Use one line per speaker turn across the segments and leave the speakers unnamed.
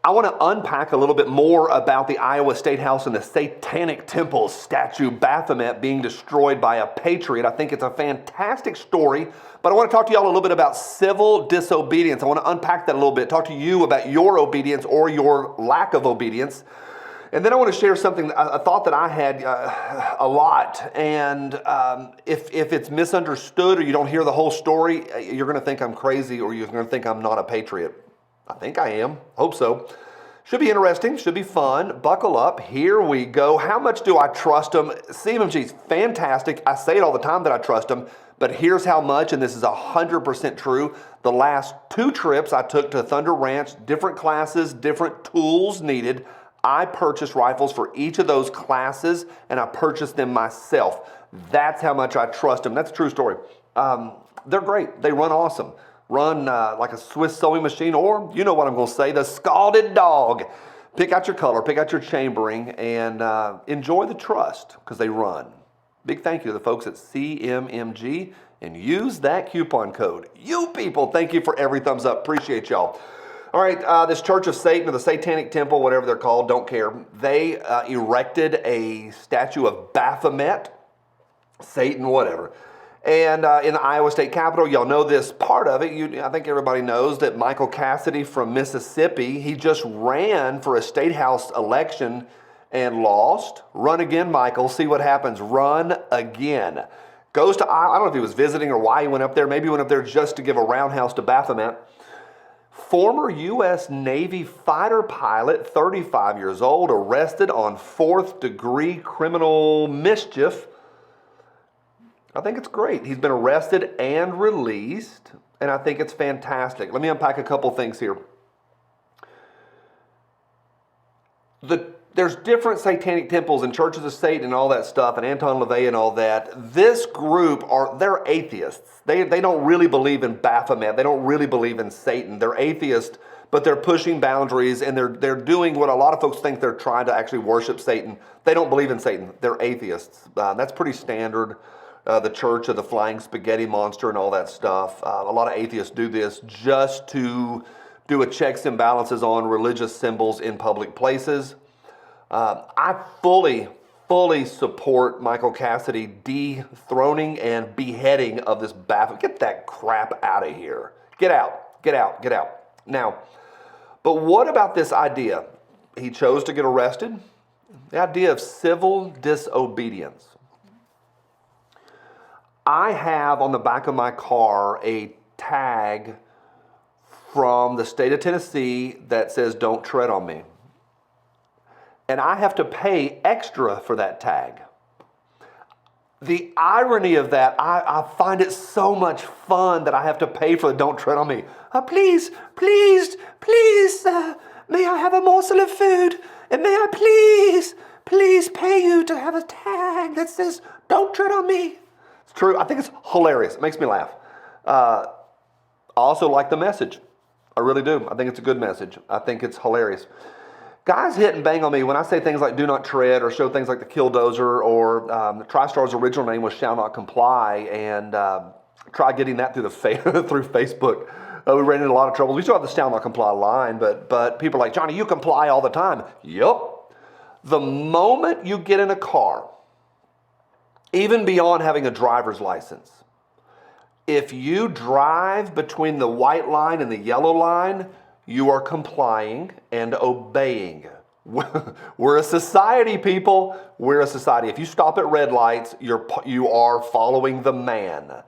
I want to unpack a little bit more about the Iowa State House and the Satanic Temple statue Baphomet being destroyed by a patriot. I think it's a fantastic story, but I want to talk to y'all a little bit about civil disobedience. I want to unpack that a little bit, talk to you about your obedience or your lack of obedience. And then I want to share something, a thought that I had a lot. And if it's misunderstood or you don't hear the whole story, you're going to think I'm crazy or you're going to think I'm not a patriot. I think I am. Hope so. Should be interesting. Should be fun. Buckle up. Here we go. How much do I trust them? CMMG's fantastic. I say it all the time that I trust them, but here's how much, and this is 100% true. The last 2 trips I took to Thunder Ranch, different classes, different tools needed. I purchased rifles for each of those classes, and I purchased them myself. That's how much I trust them. That's a true story. They're great. They run awesome. Run like a Swiss sewing machine, or you know what I'm going to say, the scalded dog. Pick out your color, pick out your chambering, and enjoy the trust because they run. Big thank you to the folks at CMMG, and use that coupon code. You people, thank you for every thumbs up. Appreciate y'all. All right, this Church of Satan or the Satanic Temple, whatever they're called, don't care. They erected a statue of Baphomet, Satan, whatever. And in the Iowa State Capitol, y'all know this part of it. I think everybody knows that Michael Cassidy from Mississippi, he just ran for a state house election and lost. Run again, Michael. See what happens. Run again. Goes to Iowa. I don't know if he was visiting or why he went up there. Maybe he went up there just to give a roundhouse to Baphomet. Former U.S. Navy fighter pilot, 35 years old, arrested on 4th-degree criminal mischief. I think it's great. He's been arrested and released, and I think it's fantastic. Let me unpack a couple things here. There's different satanic temples and churches of Satan and all that stuff, and Anton LaVey and all that. This group, they're atheists. They don't really believe in Baphomet. They don't really believe in Satan. They're atheists, but they're pushing boundaries, and they're doing what a lot of folks think they're trying to actually worship Satan. They don't believe in Satan. They're atheists. That's pretty standard. The Church of the Flying Spaghetti Monster and all that stuff. A lot of atheists do this just to do a checks and balances on religious symbols in public places. I fully support Michael Cassidy dethroning and beheading of this Baphomet. Get that crap out of here. Get out, get out, get out. Now, but what about this idea? He chose to get arrested. The idea of civil disobedience. I have on the back of my car a tag from the state of Tennessee that says, "Don't tread on me." And I have to pay extra for that tag. The irony of that, I find it so much fun that I have to pay for the "Don't tread on me." Please, may I have a morsel of food? And may I please pay you to have a tag that says, "Don't tread on me." It's true. I think it's hilarious. It makes me laugh. I also like the message. I really do. I think it's a good message. I think it's hilarious. Guys hit and bang on me when I say things like "do not tread" or show things like the Killdozer, or TriStar's original name was "Shall Not Comply," and try getting that through through Facebook. We ran into a lot of trouble. We still have the "Shall Not Comply" line, but people are like, "Johnny, you comply all the time." Yup. The moment you get in a car, even beyond having a driver's license, if you drive between the white line and the yellow line, you are complying and obeying. We're a society, people. We're a society. If you stop at red lights, you are following the man.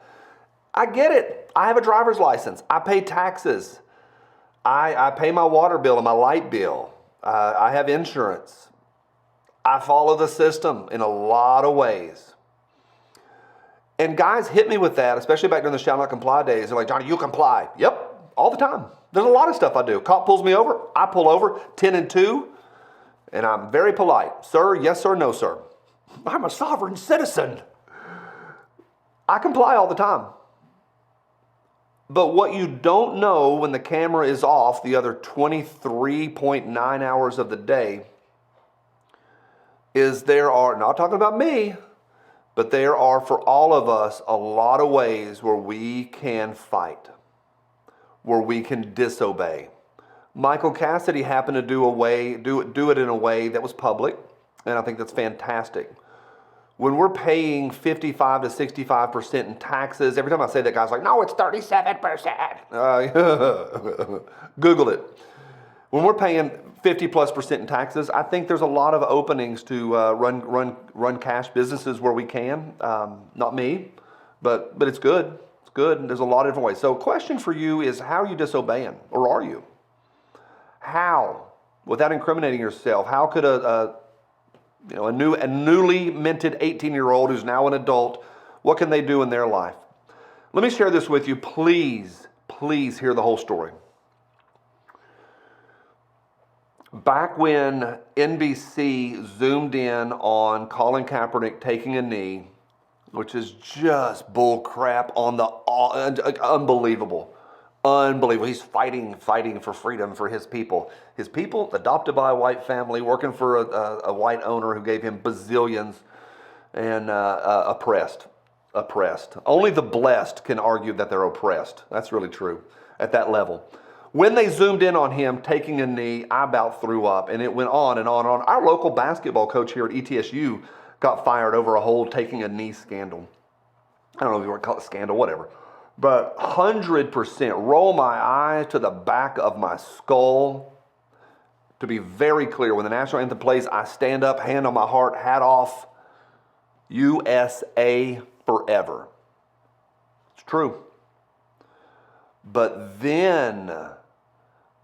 I get it. I have a driver's license. I pay taxes. I pay my water bill and my light bill. I have insurance. I follow the system in a lot of ways. And guys hit me with that, especially back during the "Shall Not Comply" days. They're like, "Johnny, you comply." Yep, all the time. There's a lot of stuff I do. Cop pulls me over, I pull over, 10 and 2, and I'm very polite. "Sir, yes sir, no sir." I'm a sovereign citizen. I comply all the time. But what you don't know when the camera is off the other 23.9 hours of the day is there are, not talking about me, but there are for all of us a lot of ways where we can fight, where we can disobey, Michael Cassidy happened to do it in a way that was public, and I think that's fantastic. When we're paying 55 to 65% in taxes, every time I say that, guy's like, no, it's 37%. Google it. When we're paying 50+% in taxes, I think there's a lot of openings to run cash businesses where we can. Not me, but it's good. It's good, and there's a lot of different ways. So, question for you is, how are you disobeying, or are you? How, without incriminating yourself, how could a newly minted 18-year-old who's now an adult, what can they do in their life? Let me share this with you. Please hear the whole story. Back when NBC zoomed in on Colin Kaepernick taking a knee, which is just bull crap on the unbelievable. He's fighting for freedom for his people. His people, adopted by a white family, working for a white owner who gave him bazillions, and oppressed. Only the blessed can argue that they're oppressed. That's really true at that level. When they zoomed in on him taking a knee, I about threw up, and it went on and on and on. Our local basketball coach here at ETSU got fired over a whole taking a knee scandal. I don't know if you want to call it scandal, whatever. But 100%, roll my eyes to the back of my skull. To be very clear, when the national anthem plays, I stand up, hand on my heart, hat off, USA forever. It's true. But then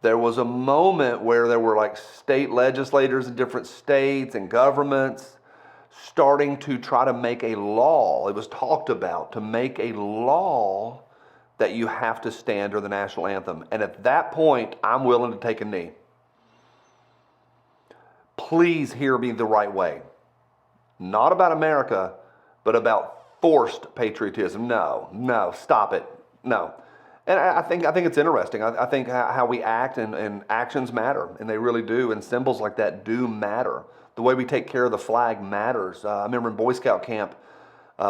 there was a moment where there were like state legislators in different states and governments starting to try to make a law. It was talked about to make a law that you have to stand under the national anthem. And at that point, I'm willing to take a knee. Please hear me the right way. Not about America, but about forced patriotism. No, stop it. No. And I think it's interesting. I think how we act and actions matter, and they really do. And symbols like that do matter. The way we take care of the flag matters. I remember in Boy Scout camp,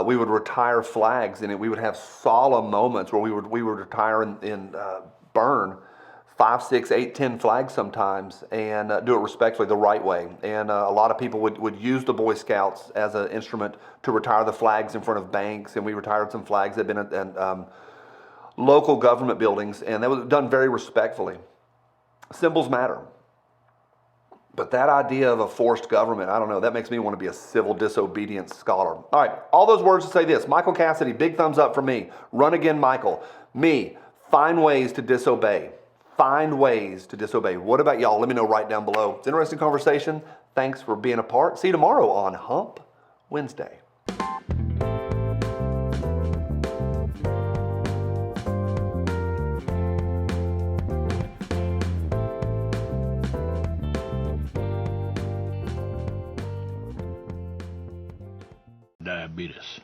we would retire flags, and we would have solemn moments where we would retire and burn 5, 6, 8, 10 flags sometimes, and do it respectfully, the right way. And a lot of people would use the Boy Scouts as an instrument to retire the flags in front of banks, and we retired some flags that had been at local government buildings, and that was done very respectfully. Symbols matter. But that idea of a forced government, I don't know, that makes me want to be a civil disobedience scholar. All right, all those words to say this. Michael Cassidy, big thumbs up for me. Run again, Michael. Me, find ways to disobey. Find ways to disobey. What about y'all? Let me know right down below. It's an interesting conversation. Thanks for being a part. See you tomorrow on Hump Wednesday.
Diabetes.